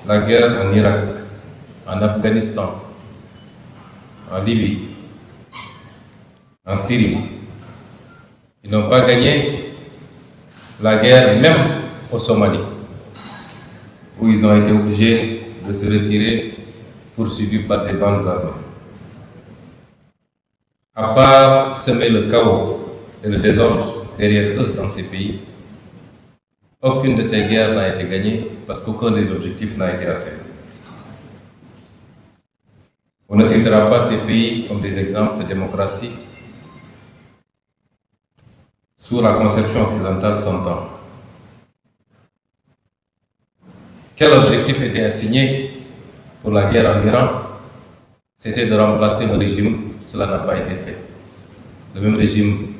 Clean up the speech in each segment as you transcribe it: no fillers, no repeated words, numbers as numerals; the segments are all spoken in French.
la guerre en Irak, en Afghanistan, en Libye, en Syrie. Ils n'ont pas gagné la guerre même au Somalie, où ils ont été obligés de se retirer poursuivis par des bandes armées. À part semer le chaos et le désordre derrière eux dans ces pays, aucune de ces guerres n'a été gagnée parce qu'aucun des objectifs n'a été atteint. On ne citera pas ces pays comme des exemples de démocratie sous la conception occidentale s'entend. Quel objectif était assigné pour la guerre en Iran? C'était de remplacer un régime. Cela n'a pas été fait. Le même régime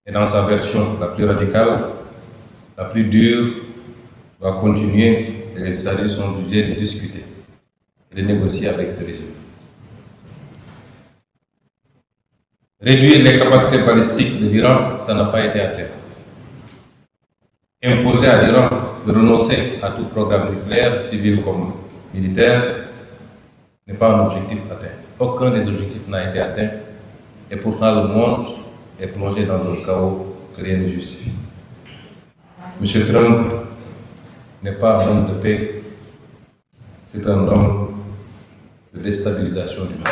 est dans sa version la plus radicale, la plus dure, va continuer et les États-Unis sont obligés de discuter et de négocier avec ce régime. Réduire les capacités balistiques de l'Iran, ça n'a pas été atteint. Imposer à l'Iran de renoncer à tout programme nucléaire, civil comme militaire, n'est pas un objectif atteint. Aucun des objectifs n'a été atteint et pourtant le monde est plongé dans un chaos que rien ne justifie. M. Trump n'est pas un homme de paix, c'est un homme de déstabilisation du monde.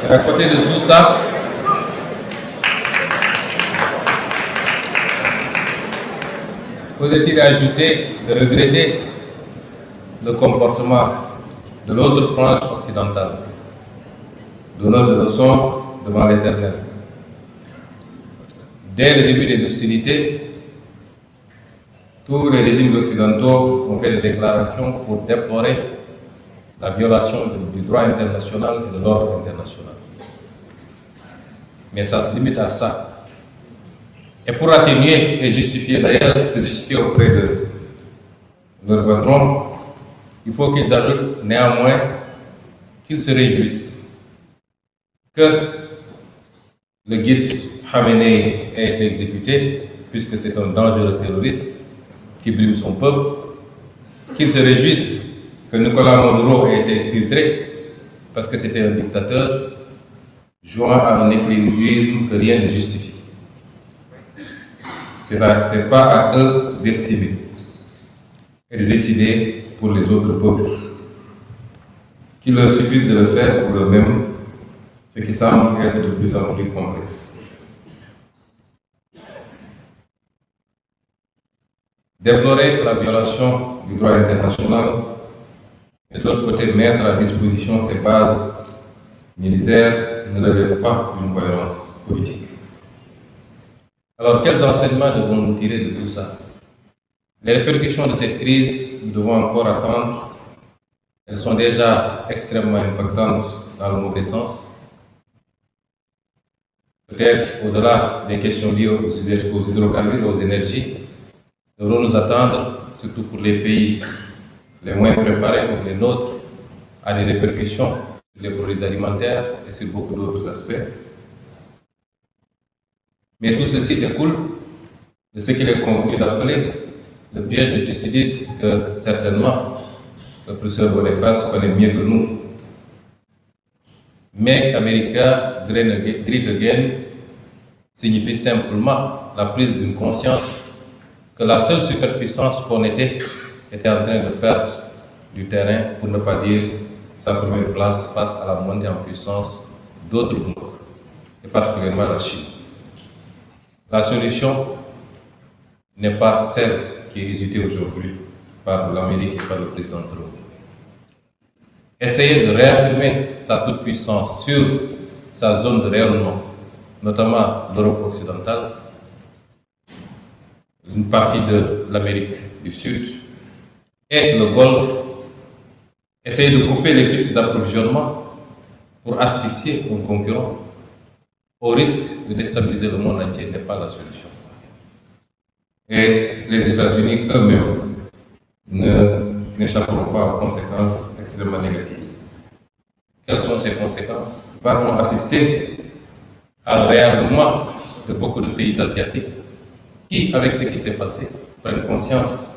Et à côté de tout ça, faut-il ajouter de regretter le comportement de l'autre frange occidentale, donneur de leçons devant l'Éternel. Dès le début des hostilités, tous les régimes occidentaux ont fait des déclarations pour déplorer la violation du droit international et de l'ordre international. Mais ça se limite à ça. Et pour atténuer et justifier, d'ailleurs, c'est justifié auprès de leur patron, il faut qu'ils ajoutent néanmoins qu'ils se réjouissent que le guide Khamenei ait été exécuté, puisque c'est un dangereux terroriste qui brime son peuple, qu'ils se réjouissent que Nicolas Maduro ait été exfiltré, parce que c'était un dictateur jouant à un équilibrisme que rien ne justifie. Ce n'est pas à eux d'estimer et de décider pour les autres peuples. Qu'il leur suffise de le faire pour eux-mêmes, ce qui semble être de plus en plus complexe. Déplorer la violation du droit international et de l'autre côté mettre à disposition ces bases militaires ne relève pas d'une cohérence politique. Alors, quels enseignements devons-nous tirer de tout ça? Les répercussions de cette crise, nous devons encore attendre. Elles sont déjà extrêmement impactantes dans le mauvais sens. Peut-être au-delà des questions liées aux hydrocarbures et aux énergies, nous devrons nous attendre, surtout pour les pays les moins préparés comme les nôtres, à des répercussions sur les produits alimentaires et sur beaucoup d'autres aspects. Mais tout ceci découle de ce qu'il est convenu d'appeler le piège de Thucydide, que certainement le professeur Boniface connaît mieux que nous. Make America Great Again signifie simplement la prise d'une conscience que la seule superpuissance qu'on était en train de perdre du terrain, pour ne pas dire sa première place face à la montée en puissance d'autres blocs, et particulièrement la Chine. La solution n'est pas celle qui est hésitée aujourd'hui par l'Amérique et par le président Trump. Essayer de réaffirmer sa toute-puissance sur sa zone de rayonnement, notamment l'Europe occidentale, une partie de l'Amérique du Sud et le Golfe, essayer de couper les pistes d'approvisionnement pour asphyxier un concurrent au risque de déstabiliser le monde entier n'est pas la solution. Et les États-Unis eux-mêmes n'échapperont pas aux conséquences extrêmement négatives quelles sont ses conséquences? Va-t-on assister à un réarmement de beaucoup de pays asiatiques qui, avec ce qui s'est passé, prennent conscience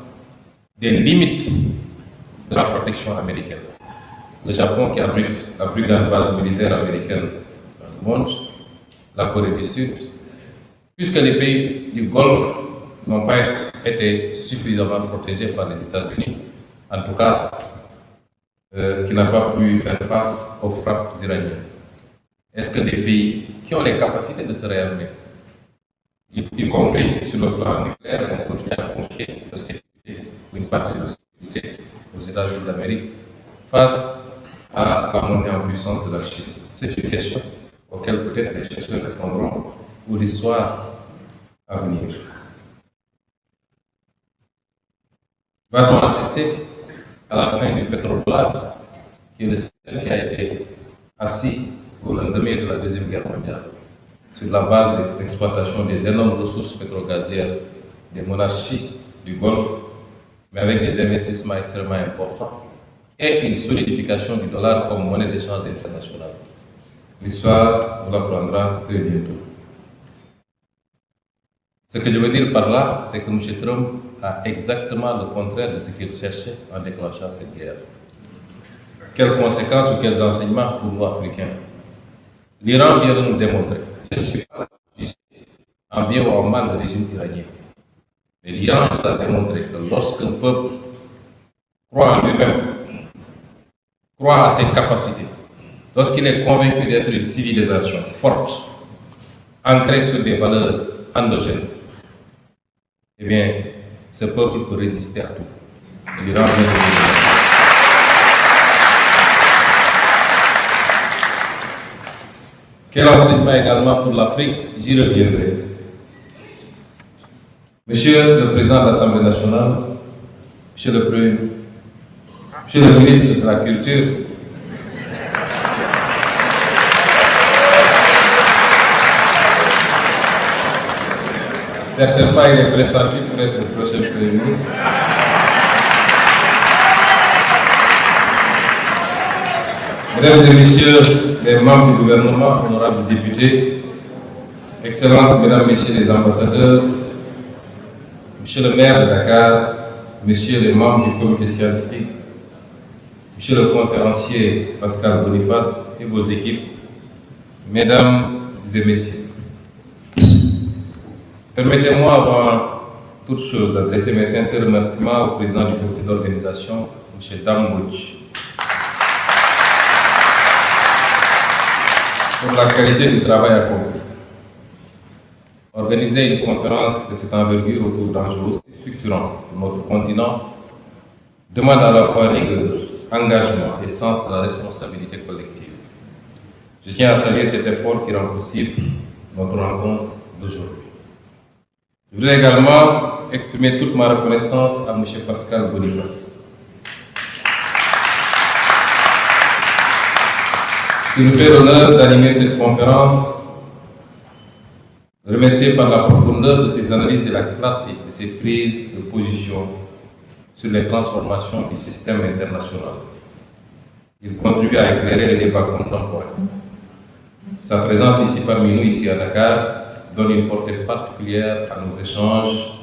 des limites de la protection américaine? Le Japon, qui abrite la plus grande base militaire américaine dans le monde, la Corée du Sud, puisque les pays du Golfe n'ont pas été suffisamment protégés par les États-Unis, en tout cas, qui n'a pas pu faire face aux frappes iraniennes. Est-ce que des pays qui ont les capacités de se réarmer, y compris sur le plan nucléaire, vont continuer à confier leur sécurité ou une partie de leur sécurité aux États-Unis d'Amérique face à la montée en puissance de la Chine? C'est une question auxquelles peut-être les chercheurs répondront ou l'histoire à venir. Va-t-on assister à la fin du pétrodollar, qui est le système qui a été assis au lendemain de la Deuxième Guerre mondiale, sur la base de l'exploitation des énormes ressources pétrogazières des monarchies du Golfe, mais avec des investissements extrêmement importants et une solidification du dollar comme monnaie d'échange internationale? L'histoire nous l'apprendra très bientôt. Ce que je veux dire par là, c'est que M. Trump a exactement le contraire de ce qu'il cherchait en déclenchant cette guerre. Quelles conséquences ou quels enseignements pour nous Africains? L'Iran vient de nous démontrer, je ne suis pas jugé en bien ou en mal le régime iranien, mais l'Iran nous a démontré que lorsqu'un peuple croit en lui-même, croit à ses capacités, lorsqu'il est convaincu d'être une civilisation forte, ancrée sur des valeurs endogènes, eh bien, ce peuple peut résister à tout. L'Iran vient de nous. Quel enseignement également pour l'Afrique? J'y reviendrai. Monsieur le Président de l'Assemblée nationale, Monsieur le ministre de la Culture, certainement il est pressenti pour être le prochain Premier ministre. Mesdames et Messieurs les membres du gouvernement, honorables députés, Excellences, Mesdames, Messieurs les ambassadeurs, Monsieur le maire de Dakar, Messieurs les membres du comité scientifique, Monsieur le conférencier Pascal Boniface et vos équipes, Mesdames et Messieurs, permettez-moi avant toute chose d'adresser mes sincères remerciements au président du comité d'organisation, M. Dambouch, pour la qualité du travail accompli. Organiser une conférence de cette envergure autour d'enjeux aussi structurants pour notre continent demande à la fois rigueur, engagement et sens de la responsabilité collective. Je tiens à saluer cet effort qui rend possible notre rencontre d'aujourd'hui. Je voudrais également exprimer toute ma reconnaissance à M. Pascal Boniface, qui nous fait l'honneur d'animer cette conférence, remercié par la profondeur de ses analyses et la clarté de ses prises de position sur les transformations du système international. Il contribue à éclairer les débats contemporains. Sa présence ici parmi nous, ici à Dakar, donne une portée particulière à nos échanges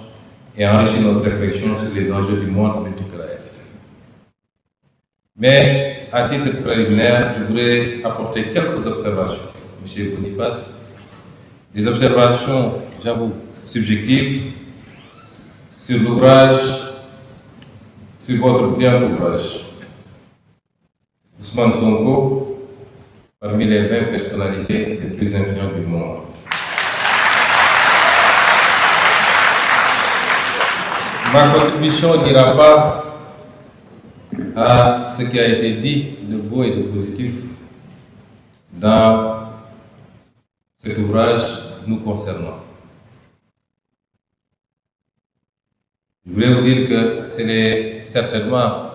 et enrichit notre réflexion sur les enjeux du monde multipolaire. Mais, à titre préliminaire, je voudrais apporter quelques observations. Monsieur Boniface, des observations, j'avoue, subjectives sur l'ouvrage, sur votre brillant ouvrage. Ousmane Sonko, parmi les 20 personnalités les plus influentes du monde. Ma contribution n'ira pas à ce qui a été dit de beau et de positif dans cet ouvrage nous concernant. Je voulais vous dire que c'est certainement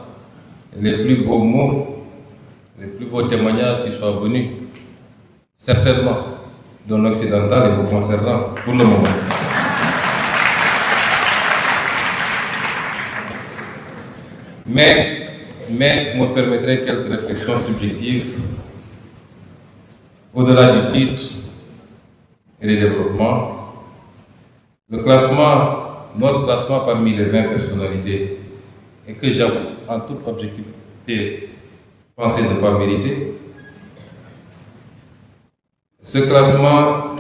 les plus beaux mots, les plus beaux témoignages qui soient venus, certainement, d'un occidental et vous concernant pour le moment. Mais vous me permettrez quelques réflexions subjectives au-delà du titre et du développement, notre classement parmi les 20 personnalités, et que j'avoue en toute objectivité penser ne pas mériter, ce classement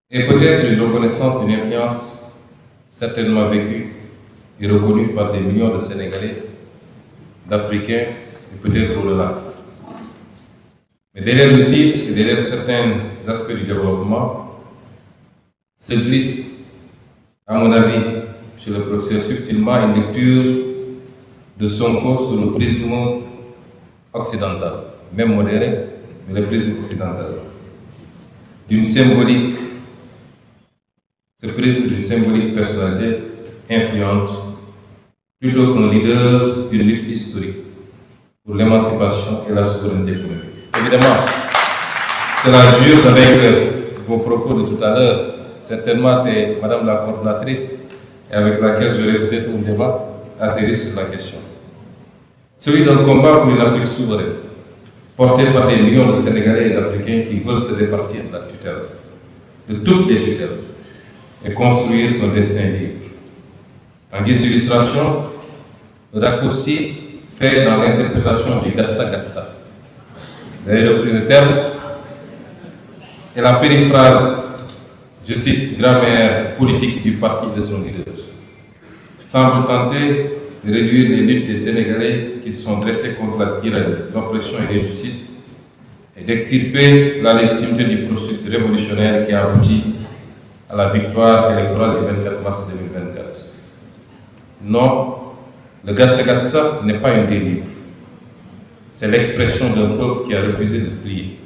est peut-être une reconnaissance d'une influence certainement vécue et reconnue par des millions de Sénégalais, d'Africains et peut-être au-delà. Mais derrière le titre et derrière certains aspects du développement se glisse, à mon avis, chez le professeur subtilement une lecture de Sonko sous le prisme occidental, même modéré, mais le prisme occidental, d'une symbolique, ce prisme d'une symbolique personnalité influente, plutôt qu'un leader d'une lutte historique pour l'émancipation et la souveraineté économique. Évidemment, cela jure avec vos propos de tout à l'heure. Certainement, c'est Madame la coordinatrice avec laquelle j'aurai peut-être un débat assez sur la question. Celui d'un combat pour une Afrique souveraine, porté par des millions de Sénégalais et d'Africains qui veulent se départir de la tutelle, de toutes les tutelles, et construire un destin libre. En guise d'illustration, le raccourci fait dans l'interprétation du Gatsa-Gatsa. Vous avez repris le terme, et la périphrase, je cite, grammaire politique du parti de son leader, semble tenter de réduire les luttes des Sénégalais qui se sont dressés contre la tyrannie, l'oppression et l'injustice, et d'extirper la légitimité du processus révolutionnaire qui a abouti à la victoire électorale du 24 mars 2024. Non, le Gatsa-Gatsa n'est pas une dérive. C'est l'expression d'un peuple qui a refusé de plier.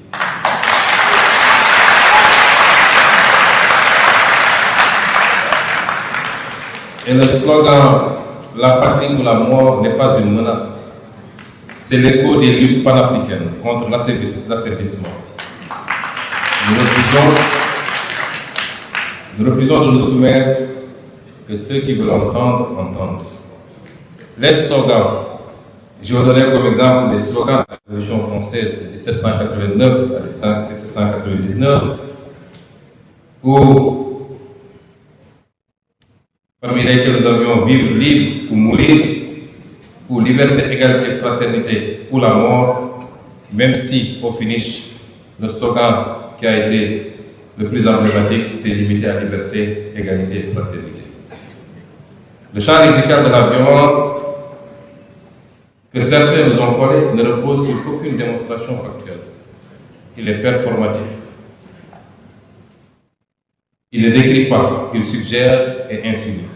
Et le slogan « La patrie ou la mort » n'est pas une menace. C'est l'écho des luttes panafricaines contre l'asservissement. Nous refusons de nous soumettre, que ceux qui veulent entendre, entendent. Les slogans, je vais vous donner comme exemple les slogans de la Révolution française de 1789 à 1799, où, parmi lesquels nous avions vivre libre ou mourir, ou liberté, égalité, fraternité ou la mort, même si au finish, le slogan qui a été le plus emblématique, c'est limité à liberté, égalité et fraternité. Le champ lexical de la violence que certains nous ont collé ne repose sur aucune démonstration factuelle. Il est performatif. Il ne décrit pas, il suggère et insinue.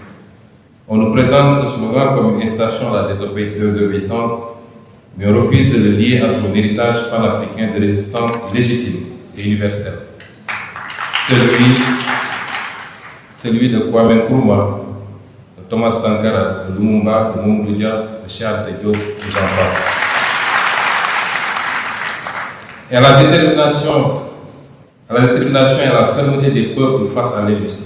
On nous présente ce slogan comme une incitation à la désobéissance, mais on refuse de le lier à son héritage panafricain de résistance légitime et universelle. Celui de Kwame Nkrumah, de Thomas Sankara, de Lumumba, de Mamadou Dia, de Charles de Diop, et j'en passe. Et à la détermination et à la fermeté des peuples face à l'injustice.